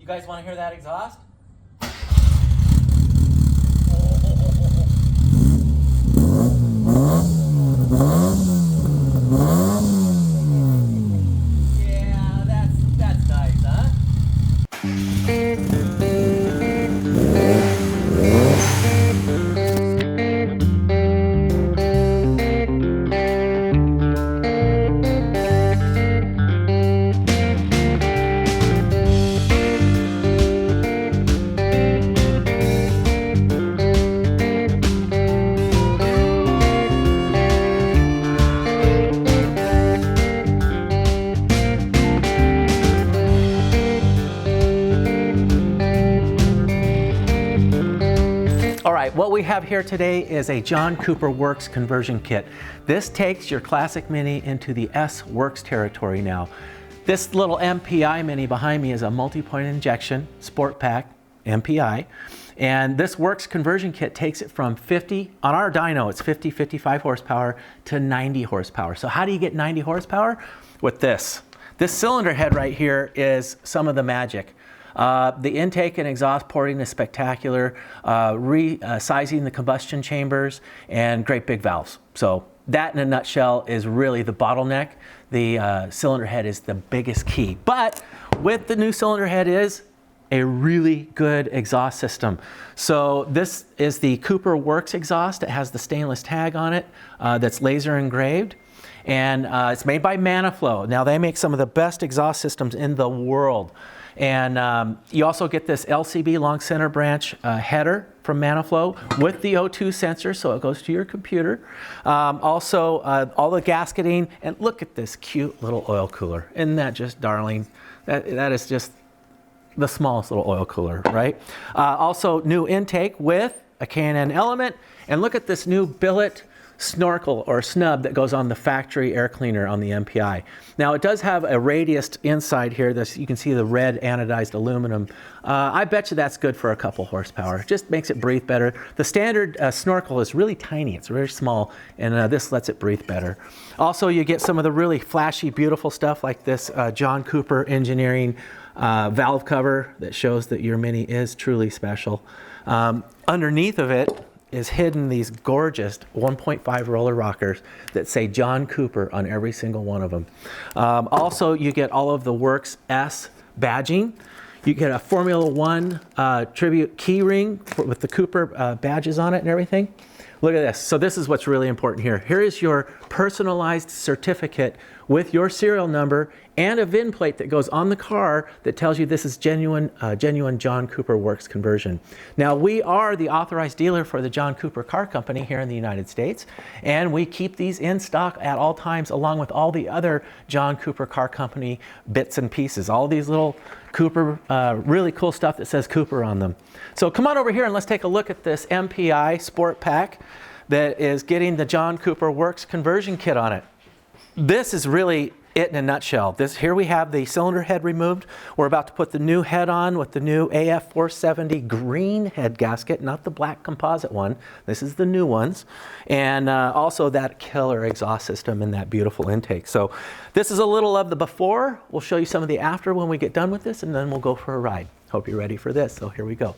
You guys want to hear that exhaust? Yeah, that's nice, huh? All right, what we have here today is a John Cooper Works conversion kit. This takes your classic Mini into the S Works territory now. This little MPI Mini behind me is a multi-point injection sport pack MPI. And this Works conversion kit takes it from 50, on our dyno it's 50, 55 horsepower to 90 horsepower. So how do you get 90 horsepower? With this. This cylinder head right here is some of the magic. The intake and exhaust porting is spectacular, resizing the combustion chambers, and great big valves. So that in a nutshell is really the bottleneck. The cylinder head is the biggest key. But with the new cylinder head is a really good exhaust system. So this is the Cooper Works exhaust. It has the stainless tag on it that's laser engraved. And it's made by Maniflow. Now they make some of the best exhaust systems in the world. And you also get this LCB long center branch header from Maniflow with the O2 sensor, so it goes to your computer. Also, all the gasketing, and look at this cute little oil cooler. Isn't that just darling? That is just the smallest little oil cooler, right? Also, new intake with a K&N element, and look at this new billet snorkel or snub that goes on the factory air cleaner on the MPI. Now it does have a radius inside here. This, you can see the red anodized aluminum. I bet you that's good for a couple horsepower. It just makes it breathe better. The standard snorkel is really tiny. It's very small, and this lets it breathe better. Also, you get some of the really flashy, beautiful stuff like this John Cooper Engineering valve cover that shows that your Mini is truly special. Underneath of it is hidden these gorgeous 1.5 roller rockers that say John Cooper on every single one of them. Also, you get all of the Works S badging. You get a Formula One tribute key ring with the Cooper badges on it and everything. Look at this. So this is what's really important here. Here is your personalized certificate with your serial number and a VIN plate that goes on the car that tells you this is genuine John Cooper Works conversion. Now, we are the authorized dealer for the John Cooper Car Company here in the United States, and we keep these in stock at all times along with all the other John Cooper Car Company bits and pieces, all these little Cooper, really cool stuff that says Cooper on them. So come on over here and let's take a look at this MPI Sport Pack that is getting the John Cooper Works conversion kit on it. This is really it in a nutshell. Here we have the cylinder head removed. We're about to put the new head on with the new AF 470 green head gasket, not the black composite one. This is the new ones. And also that killer exhaust system and that beautiful intake. So this is a little of the before. We'll show you some of the after when we get done with this, and then we'll go for a ride. Hope you're ready for this. So here we go.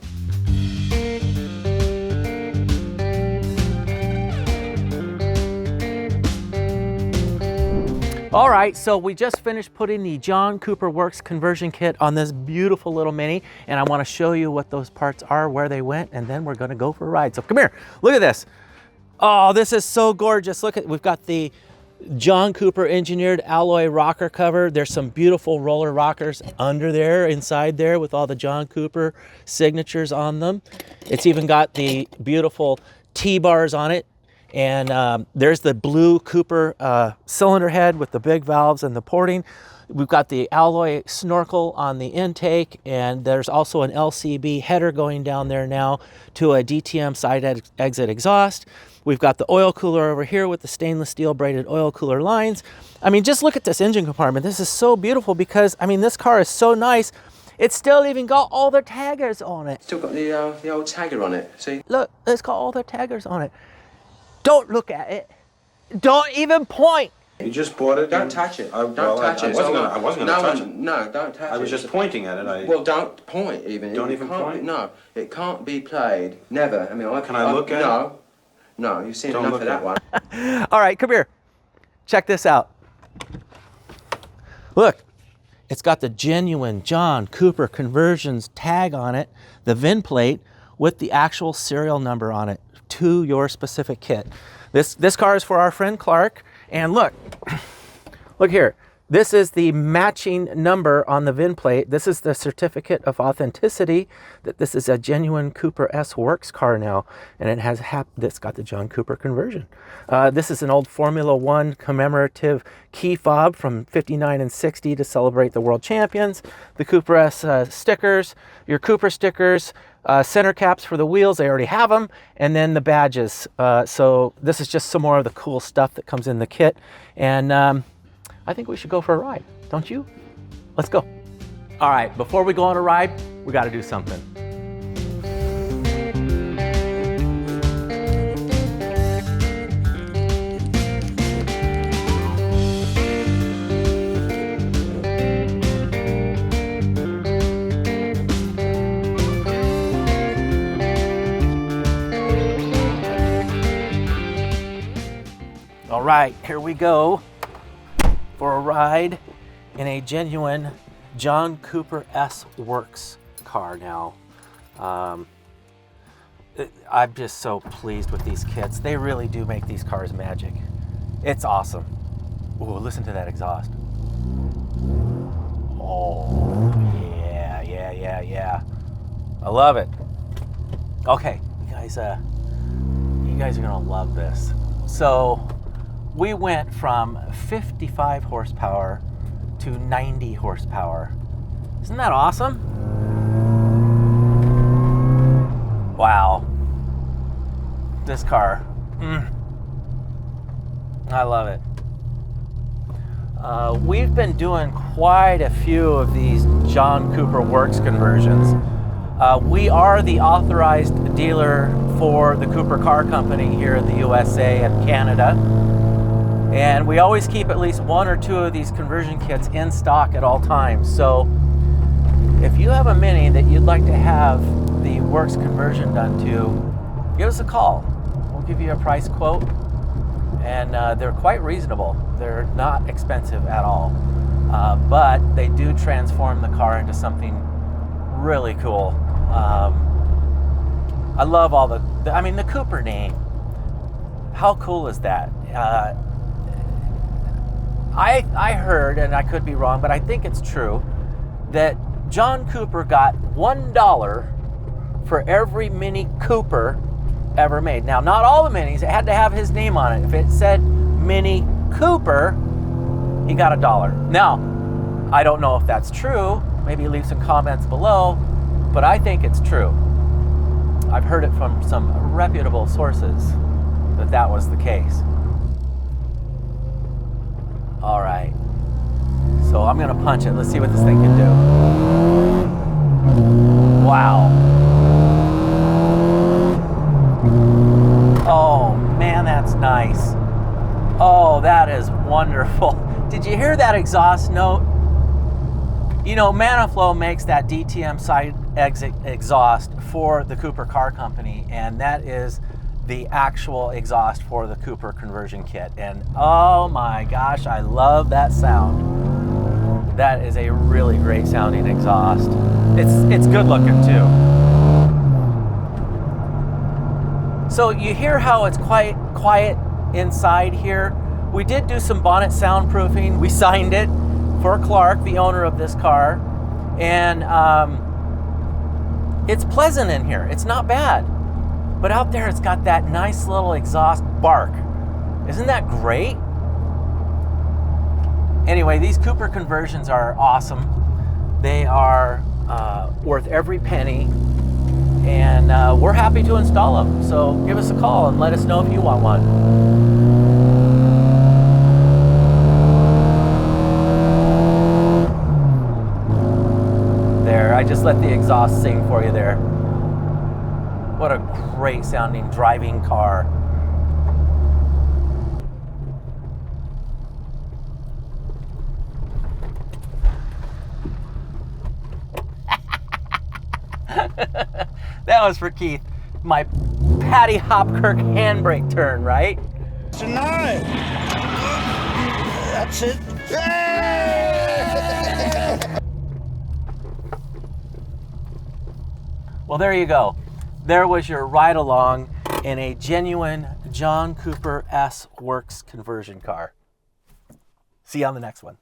All right, so we just finished putting the John Cooper Works conversion kit on this beautiful little Mini, and I want to show you what those parts are, where they went, and then we're going to go for a ride. So come here, look at this. Oh, this is so gorgeous. Look at, we've got the John Cooper engineered alloy rocker cover. There's some beautiful roller rockers under there, inside there, with all the John Cooper signatures on them. It's even got the beautiful T-bars on it. And there's the blue Cooper cylinder head with the big valves and the porting. We've got the alloy snorkel on the intake, and there's also an LCB header going down there now to a DTM side exit exhaust. We've got the oil cooler over here with the stainless steel braided oil cooler lines. I mean, just look at this engine compartment. This is so beautiful because, I mean, this car is so nice. It's still even got all the taggers on it. Still got the old tagger on it, see? Look, it's got all the taggers on it. Don't look at it. Don't even point. You just bought it? Don't touch it. Don't well, touch I it. wasn't going to touch it. No, don't touch it. I was just pointing at it. Well, don't point even. Don't It even can't point? Be, no, it can't be played. Never. I mean, Can I look at it? No, you've seen Don't enough look of that one. All right, come here. Check this out. Look, it's got the genuine John Cooper Conversions tag on it, the VIN plate with the actual serial number on it to your specific kit. This car is for our friend Clark, and look here. This is the matching number on the VIN plate. This is the certificate of authenticity that this is a genuine Cooper S Works car now, and it has it's got the John Cooper conversion. This is an old Formula One commemorative key fob from '59 and '60 to celebrate the world champions. The Cooper S stickers, your Cooper stickers, center caps for the wheels, they already have them, and then the badges. So this is just some more of the cool stuff that comes in the kit, and I think we should go for a ride, don't you? Let's go. All right, before we go on a ride, we got to do something. All right, here we go for a ride in a genuine John Cooper S Works car now. I'm just so pleased with these kits. They really do make these cars magic. It's awesome. Ooh, listen to that exhaust. Oh, yeah. I love it. Okay, you guys are gonna love this. So, we went from 55 horsepower to 90 horsepower. Isn't that awesome? Wow. This car, I love it. We've been doing quite a few of these John Cooper Works conversions. We are the authorized dealer for the Cooper Car Company here in the USA and Canada. And we always keep at least one or two of these conversion kits in stock at all times. So if you have a Mini that you'd like to have the Works conversion done to, give us a call. We'll give you a price quote, and they're quite reasonable. They're not expensive at all, but they do transform the car into something really cool. I love all the Cooper name. How cool is that? I heard, and I could be wrong, but I think it's true, that John Cooper got $1 for every Mini Cooper ever made. Now, not all the Minis, it had to have his name on it. If it said Mini Cooper, he got $1. Now, I don't know if that's true. Maybe leave some comments below, but I think it's true. I've heard it from some reputable sources that was the case. All right, so I'm gonna punch it. Let's see what this thing can do. Wow. Oh man, that's nice. Oh, that is wonderful. Did you hear that exhaust note? You know, Manaflow makes that DTM side exit exhaust for the Cooper Car Company, and that is the actual exhaust for the Cooper conversion kit. And oh my gosh, I love that sound. That is a really great sounding exhaust. It's good looking too. So you hear how it's quite quiet inside here. We did do some bonnet soundproofing. We signed it for Clark, the owner of this car. And it's pleasant in here. It's not bad. But out there, it's got that nice little exhaust bark. Isn't that great? Anyway, these Cooper conversions are awesome. They are worth every penny, and we're happy to install them. So give us a call and let us know if you want one. There, I just let the exhaust sing for you there. What a great sounding driving car. That was for Keith. My Patty Hopkirk handbrake turn, right? Tonight. That's it. Well, there you go. There was your ride along in a genuine John Cooper S Works conversion car. See you on the next one.